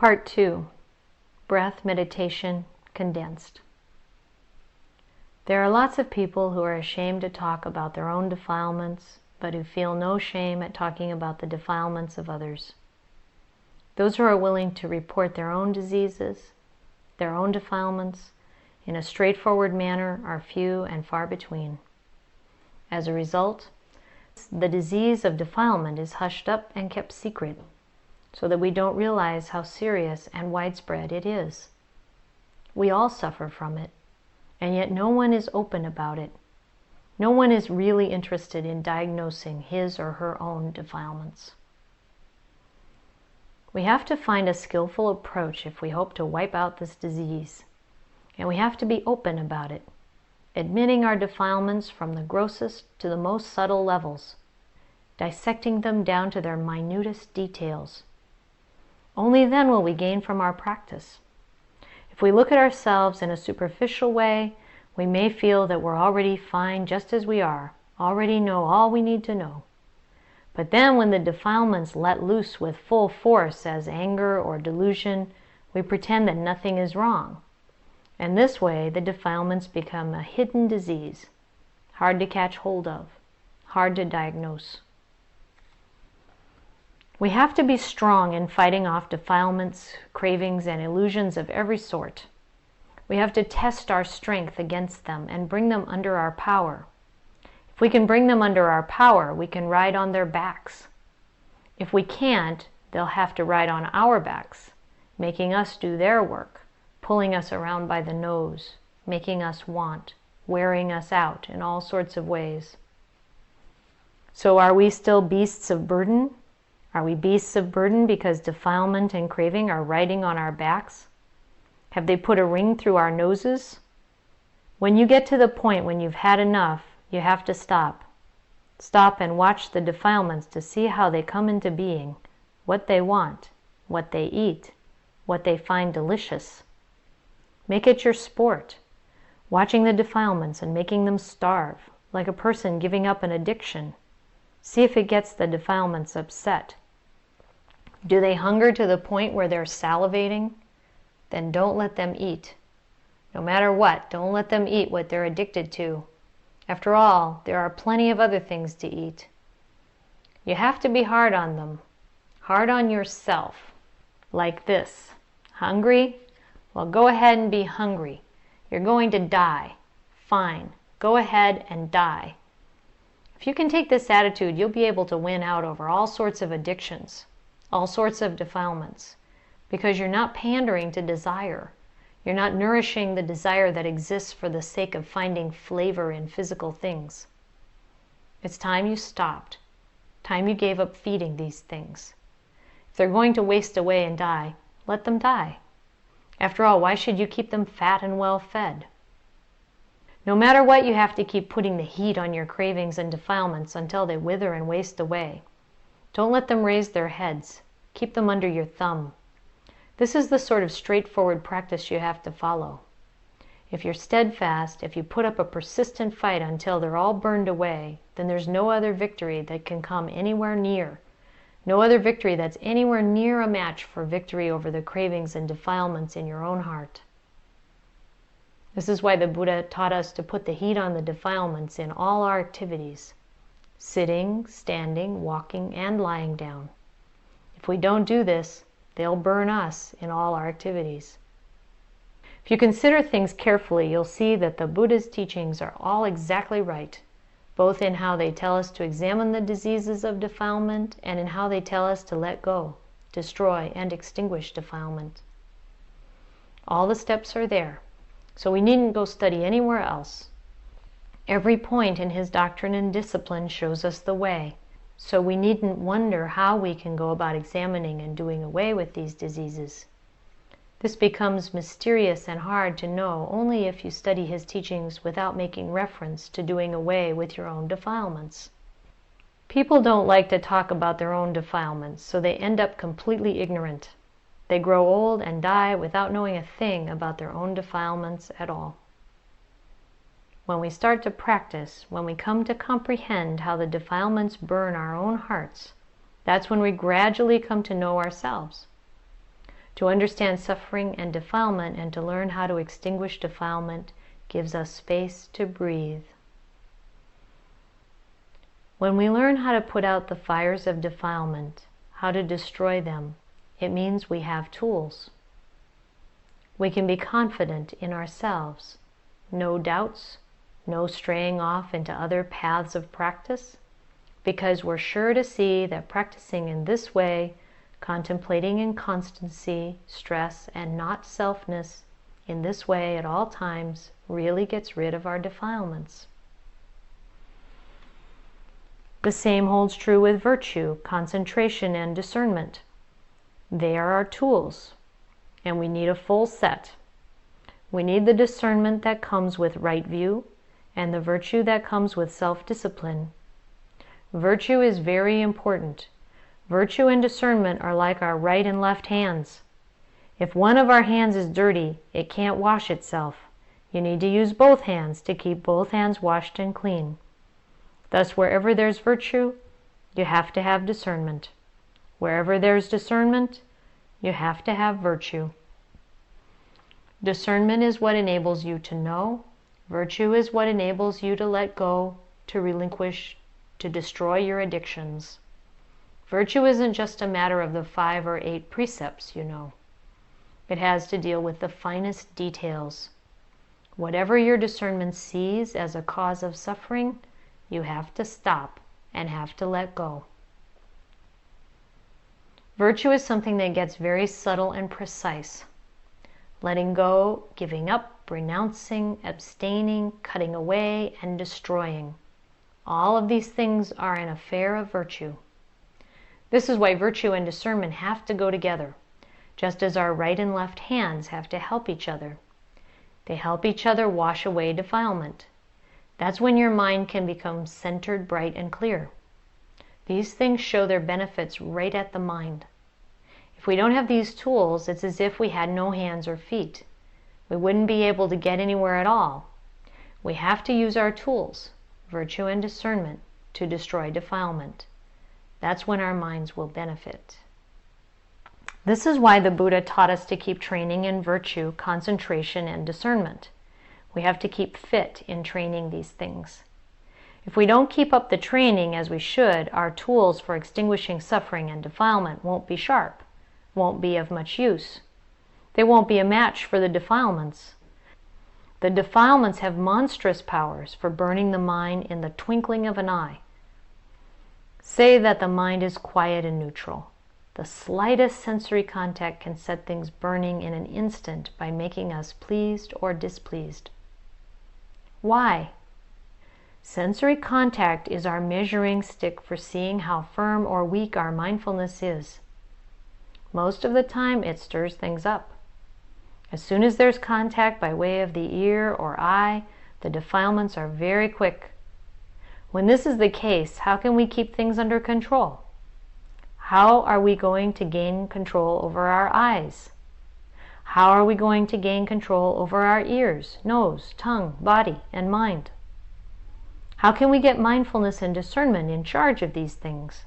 Part 2. Breath Meditation Condensed. There are lots of people who are ashamed to talk about their own defilements, but who feel no shame at talking about the defilements of others. Those who are willing to report their own diseases, their own defilements, in a straightforward manner are few and far between. As a result, the disease of defilement is hushed up and kept secret, so that we don't realize how serious and widespread it is. We all suffer from it, and yet no one is open about it. No one is really interested in diagnosing his or her own defilements. We have to find a skillful approach if we hope to wipe out this disease, and we have to be open about it, admitting our defilements from the grossest to the most subtle levels, dissecting them down to their minutest details. Only then will we gain from our practice. If we look at ourselves in a superficial way, we may feel that we're already fine just as we are, already know all we need to know. But then when the defilements let loose with full force as anger or delusion, we pretend that nothing is wrong. And this way the defilements become a hidden disease, hard to catch hold of, hard to diagnose. We have to be strong in fighting off defilements, cravings, and illusions of every sort. We have to test our strength against them and bring them under our power. If we can bring them under our power, we can ride on their backs. If we can't, they'll have to ride on our backs, making us do their work, pulling us around by the nose, making us want, wearing us out in all sorts of ways. So are we still beasts of burden? Are we beasts of burden because defilement and craving are riding on our backs? Have they put a ring through our noses? When you get to the point when you've had enough, you have to stop. Stop and watch the defilements to see how they come into being, what they want, what they eat, what they find delicious. Make it your sport, watching the defilements and making them starve, like a person giving up an addiction. See if it gets the defilements upset. Do they hunger to the point where they're salivating? Then don't let them eat. No matter what, don't let them eat what they're addicted to. After all, there are plenty of other things to eat. You have to be hard on them, hard on yourself, like this. Hungry? Well, go ahead and be hungry. You're going to die. Fine, go ahead and die. If you can take this attitude, you'll be able to win out over all sorts of addictions, all sorts of defilements, because you're not pandering to desire. You're not nourishing the desire that exists for the sake of finding flavor in physical things. It's time you stopped, time you gave up feeding these things. If they're going to waste away and die, let them die. After all, why should you keep them fat and well fed? No matter what, you have to keep putting the heat on your cravings and defilements until they wither and waste away. Don't let them raise their heads. Keep them under your thumb. This is the sort of straightforward practice you have to follow. If you're steadfast, if you put up a persistent fight until they're all burned away, then there's no other victory that can come anywhere near. No other victory that's anywhere near a match for victory over the cravings and defilements in your own heart. This is why the Buddha taught us to put the heat on the defilements in all our activities, sitting, standing, walking, and lying down. If we don't do this, they'll burn us in all our activities. If you consider things carefully, you'll see that the Buddha's teachings are all exactly right, both in how they tell us to examine the diseases of defilement and in how they tell us to let go, destroy, and extinguish defilement. All the steps are there, so we needn't go study anywhere else. Every point in his doctrine and discipline shows us the way, so we needn't wonder how we can go about examining and doing away with these diseases. This becomes mysterious and hard to know only if you study his teachings without making reference to doing away with your own defilements. People don't like to talk about their own defilements, so they end up completely ignorant. They grow old and die without knowing a thing about their own defilements at all. When we start to practice, when we come to comprehend how the defilements burn our own hearts, that's when we gradually come to know ourselves. To understand suffering and defilement and to learn how to extinguish defilement gives us space to breathe. When we learn how to put out the fires of defilement, how to destroy them, it means we have tools. We can be confident in ourselves. No doubts, no straying off into other paths of practice, because we're sure to see that practicing in this way, contemplating in constancy, stress, and not selfness, in this way at all times, really gets rid of our defilements. The same holds true with virtue, concentration, and discernment. They are our tools, and we need a full set. We need the discernment that comes with right view, and the virtue that comes with self-discipline. Virtue is very important. Virtue and discernment are like our right and left hands. If one of our hands is dirty, it can't wash itself. You need to use both hands to keep both hands washed and clean. Thus, wherever there's virtue, you have to have discernment. Wherever there's discernment, you have to have virtue. Discernment is what enables you to know. Virtue is what enables you to let go, to relinquish, to destroy your addictions. Virtue isn't just a matter of the 5 or 8 precepts, you know. It has to deal with the finest details. Whatever your discernment sees as a cause of suffering, you have to stop and have to let go. Virtue is something that gets very subtle and precise. Letting go, giving up, renouncing, abstaining, cutting away, and destroying. All of these things are an affair of virtue. This is why virtue and discernment have to go together, just as our right and left hands have to help each other. They help each other wash away defilement. That's when your mind can become centered, bright, and clear. These things show their benefits right at the mind. If we don't have these tools, it's as if we had no hands or feet. We wouldn't be able to get anywhere at all. We have to use our tools, virtue and discernment, to destroy defilement. That's when our minds will benefit. This is why the Buddha taught us to keep training in virtue, concentration, and discernment. We have to keep fit in training these things. If we don't keep up the training as we should, our tools for extinguishing suffering and defilement won't be sharp, won't be of much use. They won't be a match for the defilements. The defilements have monstrous powers for burning the mind in the twinkling of an eye. Say that the mind is quiet and neutral. The slightest sensory contact can set things burning in an instant by making us pleased or displeased. Why? Sensory contact is our measuring stick for seeing how firm or weak our mindfulness is. Most of the time, it stirs things up. As soon as there's contact by way of the ear or eye, the defilements are very quick. When this is the case, how can we keep things under control? How are we going to gain control over our eyes? How are we going to gain control over our ears, nose, tongue, body, and mind? How can we get mindfulness and discernment in charge of these things?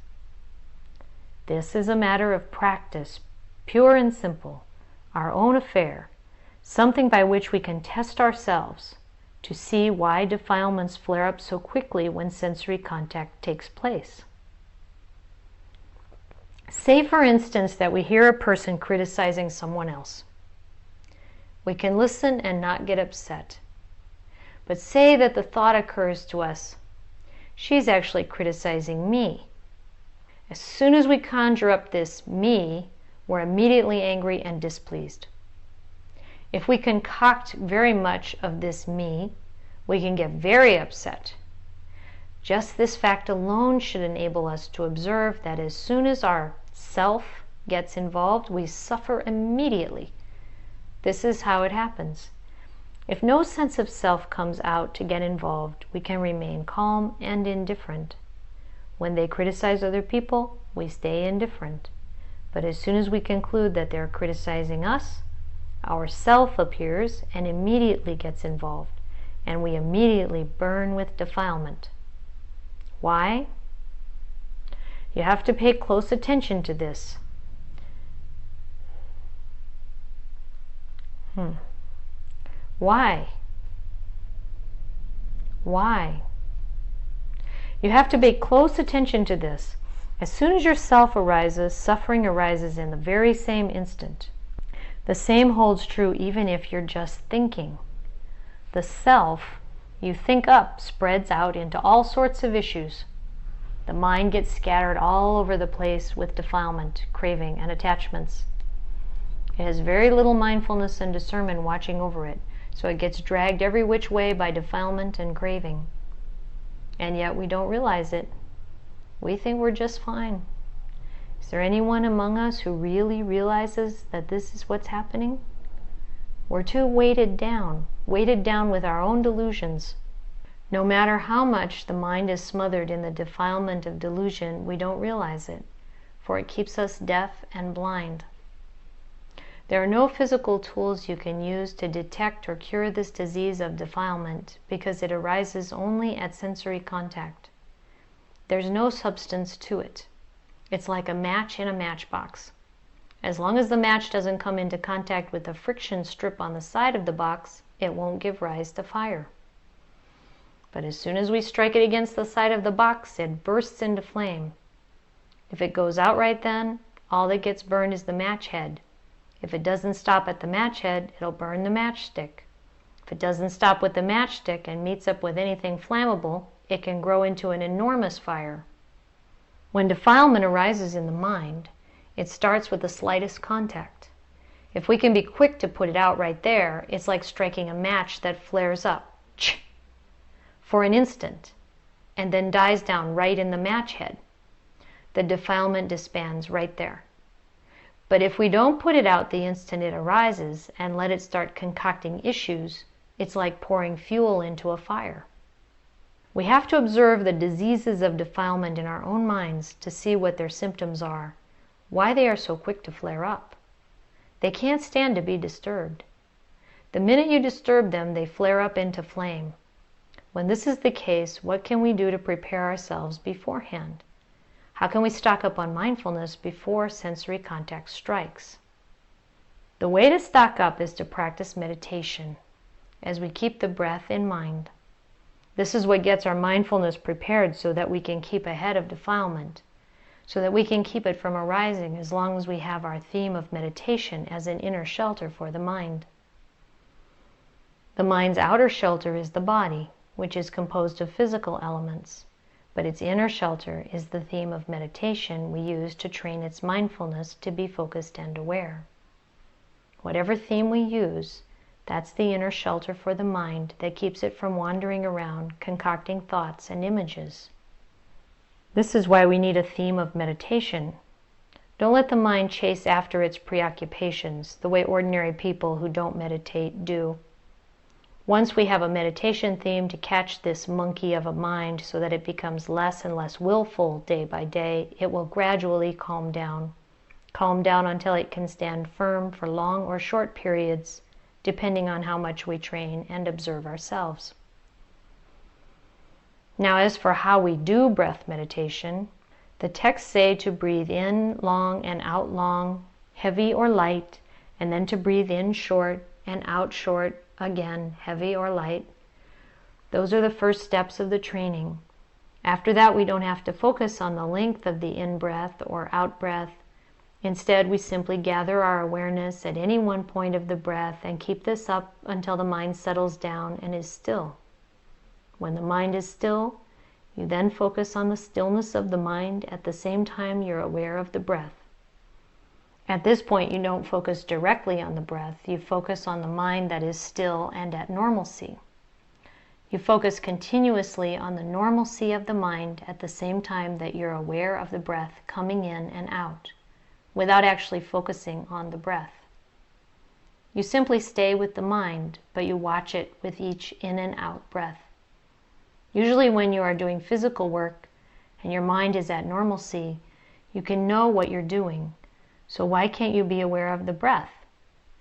This is a matter of practice, pure and simple, our own affair, something by which we can test ourselves to see why defilements flare up so quickly when sensory contact takes place. Say, for instance, that we hear a person criticizing someone else. We can listen and not get upset. But say that the thought occurs to us, she's actually criticizing me. As soon as we conjure up this me, we're immediately angry and displeased. If we concoct very much of this me, we can get very upset. Just this fact alone should enable us to observe that as soon as our self gets involved, we suffer immediately. This is how it happens. If no sense of self comes out to get involved, we can remain calm and indifferent. When they criticize other people, we stay indifferent. But as soon as we conclude that they're criticizing us, our self appears and immediately gets involved, and we immediately burn with defilement. Why? You have to pay close attention to this. Why? Why? You have to pay close attention to this. As soon as your self arises, suffering arises in the very same instant. The same holds true even if you're just thinking. The self you think up spreads out into all sorts of issues. The mind gets scattered all over the place with defilement, craving, and attachments. It has very little mindfulness and discernment watching over it, so it gets dragged every which way by defilement and craving. And yet we don't realize it. We think we're just fine. Is there anyone among us who really realizes that this is what's happening? We're too weighted down with our own delusions. No matter how much the mind is smothered in the defilement of delusion, we don't realize it, for it keeps us deaf and blind. There are no physical tools you can use to detect or cure this disease of defilement because it arises only at sensory contact. There's no substance to it. It's like a match in a matchbox. As long as the match doesn't come into contact with the friction strip on the side of the box, it won't give rise to fire. But as soon as we strike it against the side of the box, it bursts into flame. If it goes out right then, all that gets burned is the match head. If it doesn't stop at the match head, it'll burn the matchstick. If it doesn't stop with the matchstick and meets up with anything flammable, it can grow into an enormous fire. When defilement arises in the mind, it starts with the slightest contact. If we can be quick to put it out right there, it's like striking a match that flares up for an instant and then dies down right in the match head. The defilement disbands right there. But if we don't put it out the instant it arises and let it start concocting issues, it's like pouring fuel into a fire. We have to observe the diseases of defilement in our own minds to see what their symptoms are, why they are so quick to flare up. They can't stand to be disturbed. The minute you disturb them, they flare up into flame. When this is the case, what can we do to prepare ourselves beforehand? How can we stock up on mindfulness before sensory contact strikes? The way to stock up is to practice meditation as we keep the breath in mind. This is what gets our mindfulness prepared so that we can keep ahead of defilement, so that we can keep it from arising as long as we have our theme of meditation as an inner shelter for the mind. The mind's outer shelter is the body, which is composed of physical elements, but its inner shelter is the theme of meditation we use to train its mindfulness to be focused and aware. Whatever theme we use, that's the inner shelter for the mind that keeps it from wandering around, concocting thoughts and images. This is why we need a theme of meditation. Don't let the mind chase after its preoccupations the way ordinary people who don't meditate do. Once we have a meditation theme to catch this monkey of a mind so that it becomes less and less willful day by day, it will gradually calm down until it can stand firm for long or short periods, depending on how much we train and observe ourselves. Now, as for how we do breath meditation, the texts say to breathe in long and out long, heavy or light, and then to breathe in short and out short, again, heavy or light. Those are the first steps of the training. After that, we don't have to focus on the length of the in-breath or out-breath. Instead, we simply gather our awareness at any one point of the breath and keep this up until the mind settles down and is still. When the mind is still, you then focus on the stillness of the mind at the same time you're aware of the breath. At this point, you don't focus directly on the breath. You focus on the mind that is still and at normalcy. You focus continuously on the normalcy of the mind at the same time that you're aware of the breath coming in and out, without actually focusing on the breath. You simply stay with the mind, but you watch it with each in and out breath. Usually when you are doing physical work and your mind is at normalcy, you can know what you're doing. So why can't you be aware of the breath?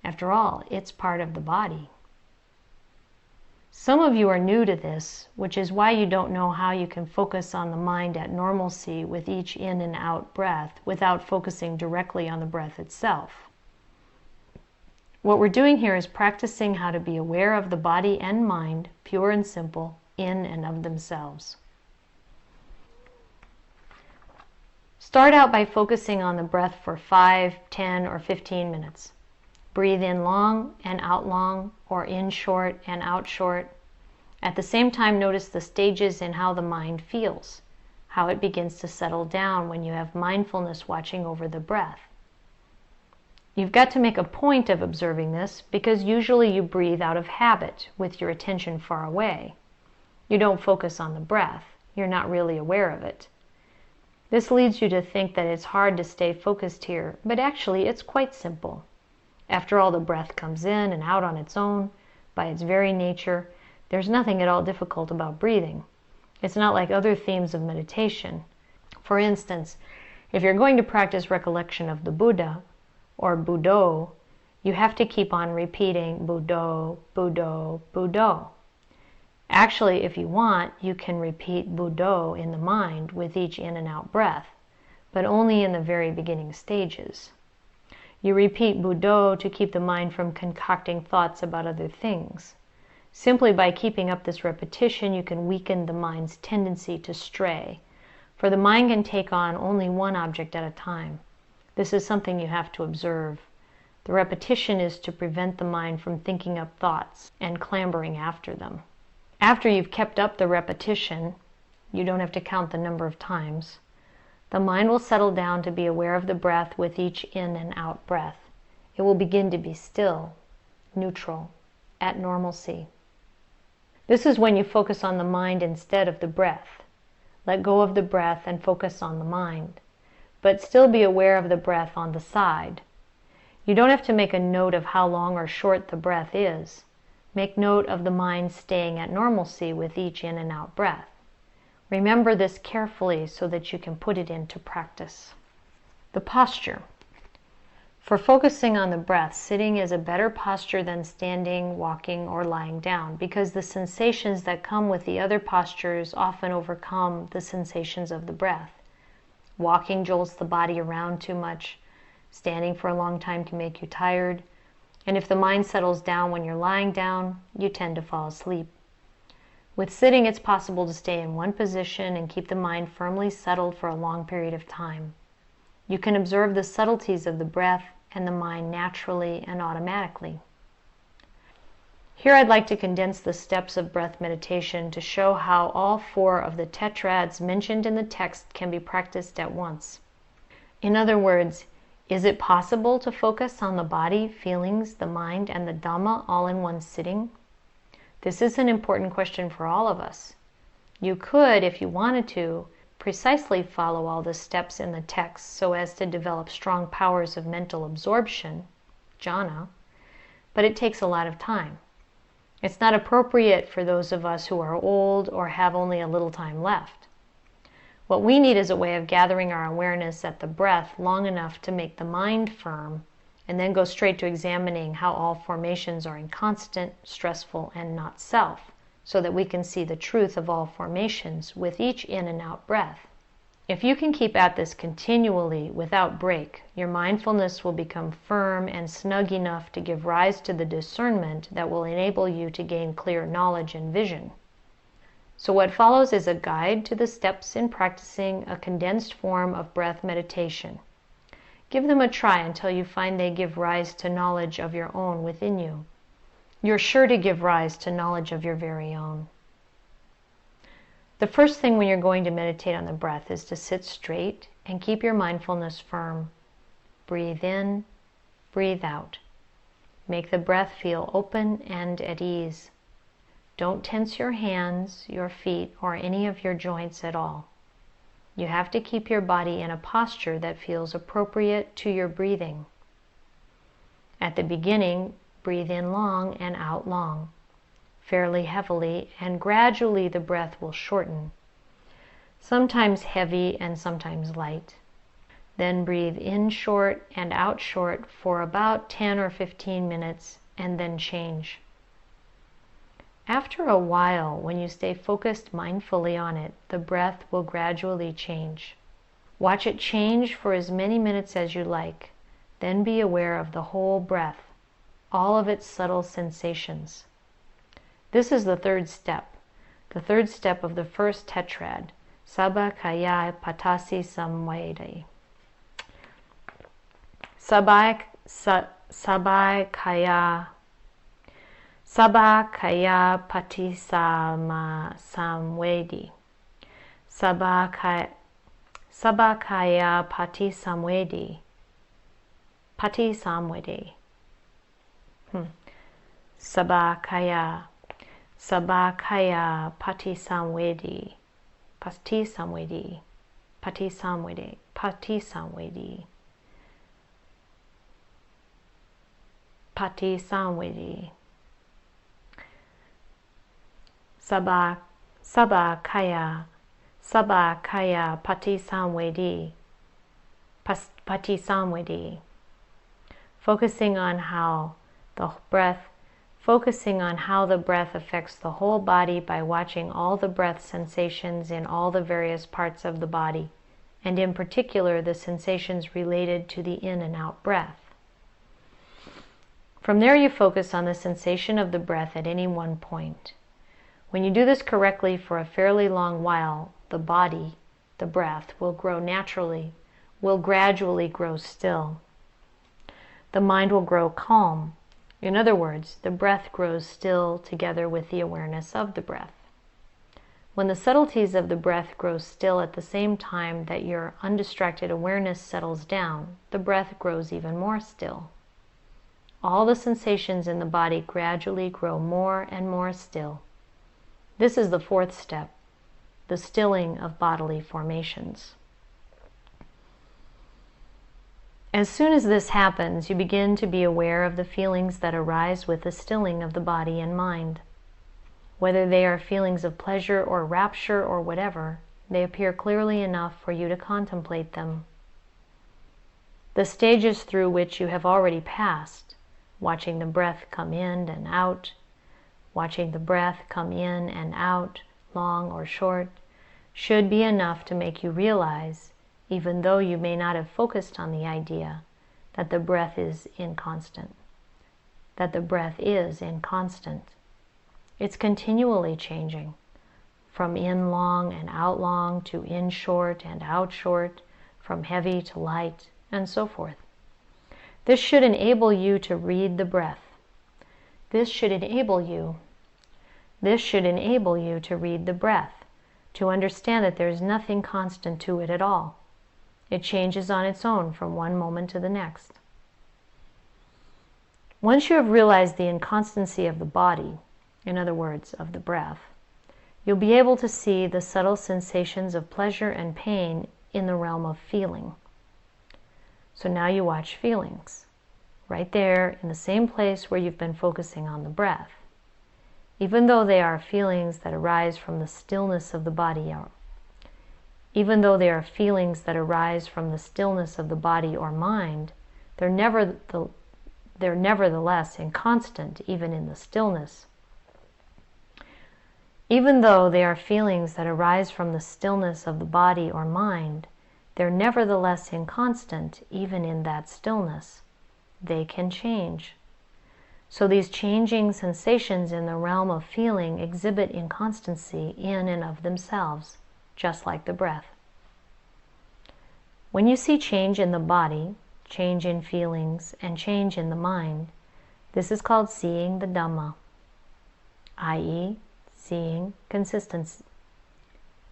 After all, it's part of the body. Some of you are new to this, which is why you don't know how you can focus on the mind at normalcy with each in and out breath without focusing directly on the breath itself. What we're doing here is practicing how to be aware of the body and mind, pure and simple, in and of themselves. Start out by focusing on the breath for 5, 10, or 15 minutes. Breathe in long and out long, or in short and out short. At the same time, notice the stages in how the mind feels, how it begins to settle down when you have mindfulness watching over the breath. You've got to make a point of observing this, because usually you breathe out of habit with your attention far away. You don't focus on the breath. You're not really aware of it. This leads you to think that it's hard to stay focused here, but actually it's quite simple. After all, the breath comes in and out on its own. By its very nature, there's nothing at all difficult about breathing. It's not like other themes of meditation. For instance, if you're going to practice recollection of the Buddha, or Buddho, you have to keep on repeating Buddho, Buddho, Buddho. Actually, if you want, you can repeat Buddho in the mind with each in and out breath, but only in the very beginning stages. You repeat Buddho to keep the mind from concocting thoughts about other things. Simply by keeping up this repetition, you can weaken the mind's tendency to stray, for the mind can take on only one object at a time. This is something you have to observe. The repetition is to prevent the mind from thinking up thoughts and clambering after them. After you've kept up the repetition, you don't have to count the number of times, the mind will settle down to be aware of the breath with each in and out breath. It will begin to be still, neutral, at normalcy. This is when you focus on the mind instead of the breath. Let go of the breath and focus on the mind, but still be aware of the breath on the side. You don't have to make a note of how long or short the breath is. Make note of the mind staying at normalcy with each in and out breath. Remember this carefully so that you can put it into practice. The posture. For focusing on the breath, sitting is a better posture than standing, walking, or lying down, because the sensations that come with the other postures often overcome the sensations of the breath. Walking jolts the body around too much. Standing for a long time can make you tired. And if the mind settles down when you're lying down, you tend to fall asleep. With sitting, it's possible to stay in one position and keep the mind firmly settled for a long period of time. You can observe the subtleties of the breath and the mind naturally and automatically. Here I'd like to condense the steps of breath meditation to show how all 4 of the tetrads mentioned in the text can be practiced at once. In other words, is it possible to focus on the body, feelings, the mind, and the Dhamma all in one sitting? This is an important question for all of us. You could, if you wanted to, precisely follow all the steps in the text so as to develop strong powers of mental absorption, jhana, but it takes a lot of time. It's not appropriate for those of us who are old or have only a little time left. What we need is a way of gathering our awareness at the breath long enough to make the mind firm, and then go straight to examining how all formations are inconstant, stressful, and not self, so that we can see the truth of all formations with each in and out breath. If you can keep at this continually without break, your mindfulness will become firm and snug enough to give rise to the discernment that will enable you to gain clear knowledge and vision. So what follows is a guide to the steps in practicing a condensed form of breath meditation. Give them a try until you find they give rise to knowledge of your own within you. You're sure to give rise to knowledge of your very own. The first thing when you're going to meditate on the breath is to sit straight and keep your mindfulness firm. Breathe in, breathe out. Make the breath feel open and at ease. Don't tense your hands, your feet, or any of your joints at all. You have to keep your body in a posture that feels appropriate to your breathing. At the beginning, breathe in long and out long, fairly heavily, and gradually the breath will shorten, sometimes heavy and sometimes light. Then breathe in short and out short for about 10 or 15 minutes, and then change. After a while, when you stay focused mindfully on it, the breath will gradually change. Watch it change for as many minutes as you like, then be aware of the whole breath. all of its subtle sensations. This is the third step of the first tetrad, Sabha Kaya Patasi Samvedi. Sabha Kaya Pati Samvedi. Sabha Kaya Pati Samvedi. Pati Samvedi. Sabha Kaya Pati Samvedi. Pati Samvedi. Pati Samvedi. Pati Samvedi. Pati Samvedi. Sabha Kaya Pati Samvedi. Pati Samvedi. Focusing on how the breath affects the whole body by watching all the breath sensations in all the various parts of the body, and in particular the sensations related to the in and out breath. From there you focus on the sensation of the breath at any one point. When you do this correctly for a fairly long while, the body, the breath, will gradually grow still. The mind will grow calm. In other words, the breath grows still together with the awareness of the breath. When the subtleties of the breath grow still at the same time that your undistracted awareness settles down, the breath grows even more still. All the sensations in the body gradually grow more and more still. This is the fourth step, the stilling of bodily formations. As soon as this happens, you begin to be aware of the feelings that arise with the stilling of the body and mind. Whether they are feelings of pleasure or rapture or whatever, they appear clearly enough for you to contemplate them. The stages through which you have already passed, watching the breath come in and out, watching the breath come in and out, long or short, should be enough to make you realize, even though you may not have focused on the idea, that the breath is inconstant. That the breath is inconstant. It's continually changing, from in long and out long to in short and out short, from heavy to light, and so forth. This should enable you to read the breath. This should enable you to read the breath, to understand that there is nothing constant to it at all. It changes on its own from one moment to the next. Once you have realized the inconstancy of the body, in other words, of the breath, you'll be able to see the subtle sensations of pleasure and pain in the realm of feeling. So now you watch feelings, right there in the same place where you've been focusing on the breath. Even though they are feelings that arise from the stillness of the body, or mind, they're nevertheless inconstant even in the stillness. Even though they are feelings that arise from the stillness of the body or mind, they're nevertheless inconstant even in that stillness. They can change. So these changing sensations in the realm of feeling exhibit inconstancy in and of themselves, just like the breath. When you see change in the body, change in feelings, and change in the mind, this is called seeing the Dhamma, i.e., seeing consistency,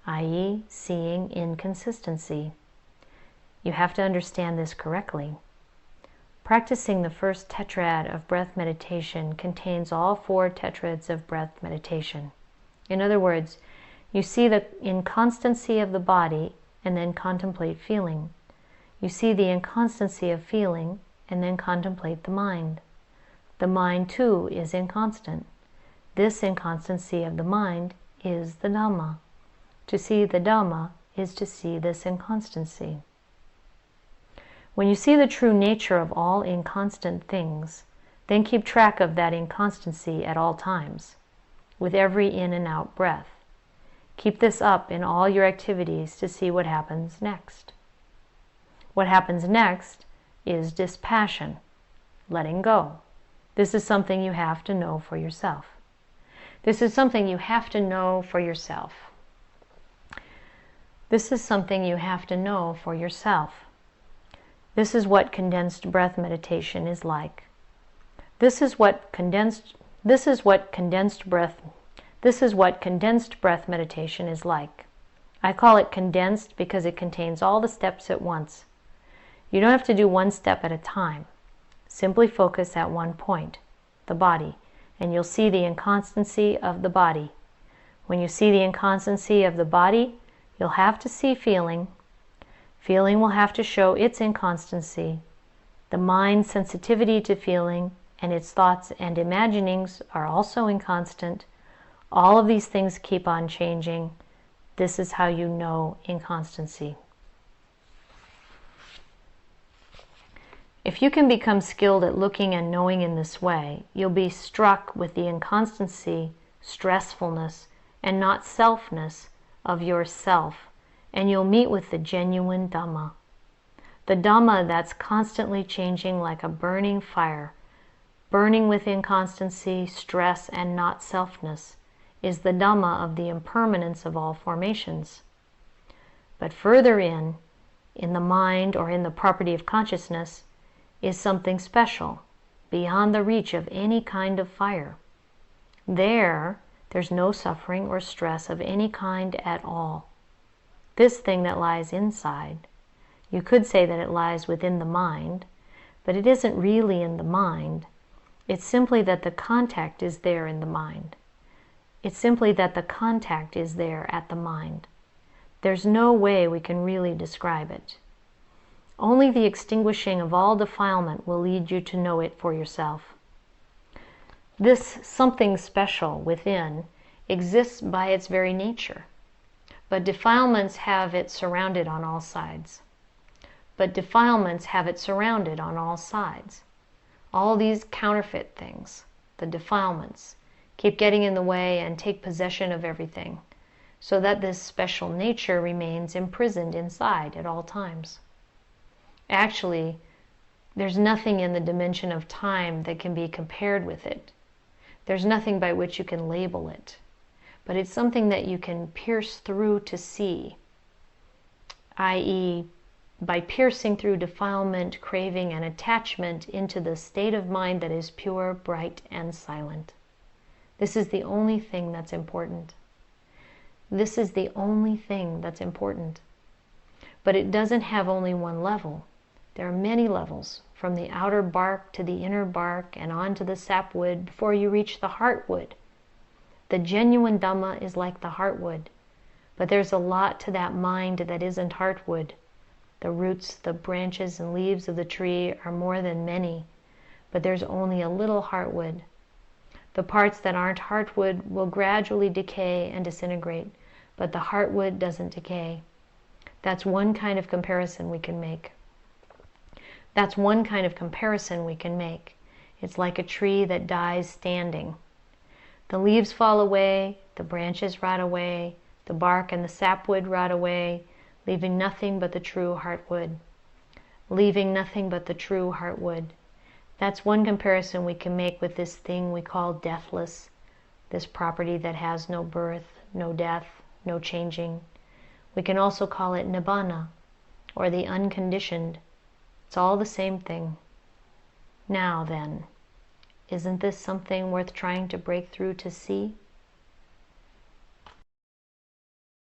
i.e., seeing inconsistency. You have to understand this correctly. Practicing the first tetrad of breath meditation contains all 4 tetrads of breath meditation. In other words, you see the inconstancy of the body and then contemplate feeling. You see the inconstancy of feeling and then contemplate the mind. The mind too is inconstant. This inconstancy of the mind is the Dhamma. To see the Dhamma is to see this inconstancy. When you see the true nature of all inconstant things, then keep track of that inconstancy at all times, with every in and out breath. Keep this up in all your activities to see what happens next. What happens next is dispassion, letting go, This is something you have to know for yourself. This is something you have to know for yourself. This is something you have to know for yourself. This is what condensed breath meditation is like. This is what condensed breath meditation is like. I call it condensed because it contains all the steps at once. You don't have to do one step at a time. Simply focus at one point, the body, and you'll see the inconstancy of the body. When you see the inconstancy of the body, you'll have to see feeling. Feeling will have to show its inconstancy. The mind's sensitivity to feeling and its thoughts and imaginings are also inconstant. All of these things keep on changing. This is how you know inconstancy. If you can become skilled at looking and knowing in this way, you'll be struck with the inconstancy, stressfulness, and not selfness of yourself, and you'll meet with the genuine Dhamma. The Dhamma that's constantly changing like a burning fire, burning with inconstancy, stress, and not selfness, is the Dhamma of the impermanence of all formations. But further in the mind or in the property of consciousness, is something special, beyond the reach of any kind of fire. There's no suffering or stress of any kind at all. This thing that lies inside, you could say that it lies within the mind, but it isn't really in the mind. It's simply that the contact is there in the mind. It's simply that the contact is there at the mind. There's no way we can really describe it. Only the extinguishing of all defilement will lead you to know it for yourself. This something special within exists by its very nature, but defilements have it surrounded on all sides. All these counterfeit things, the defilements, keep getting in the way and take possession of everything, so that this special nature remains imprisoned inside at all times. Actually, there's nothing in the dimension of time that can be compared with it. There's nothing by which you can label it, but it's something that you can pierce through to see, i.e., by piercing through defilement, craving, and attachment into the state of mind that is pure, bright, and silent. This is the only thing that's important. This is the only thing that's important. But it doesn't have only one level. There are many levels, from the outer bark to the inner bark and on to the sapwood before you reach the heartwood. The genuine Dhamma is like the heartwood, but there's a lot to that mind that isn't heartwood. The roots, the branches, and leaves of the tree are more than many, but there's only a little heartwood. The parts that aren't heartwood will gradually decay and disintegrate, but the heartwood doesn't decay. That's one kind of comparison we can make. It's like a tree that dies standing. The leaves fall away, the branches rot away, the bark and the sapwood rot away, leaving nothing but the true heartwood. That's one comparison we can make with this thing we call deathless, this property that has no birth, no death, no changing. We can also call it nibbana, or the unconditioned. It's all the same thing. Now then, isn't this something worth trying to break through to see?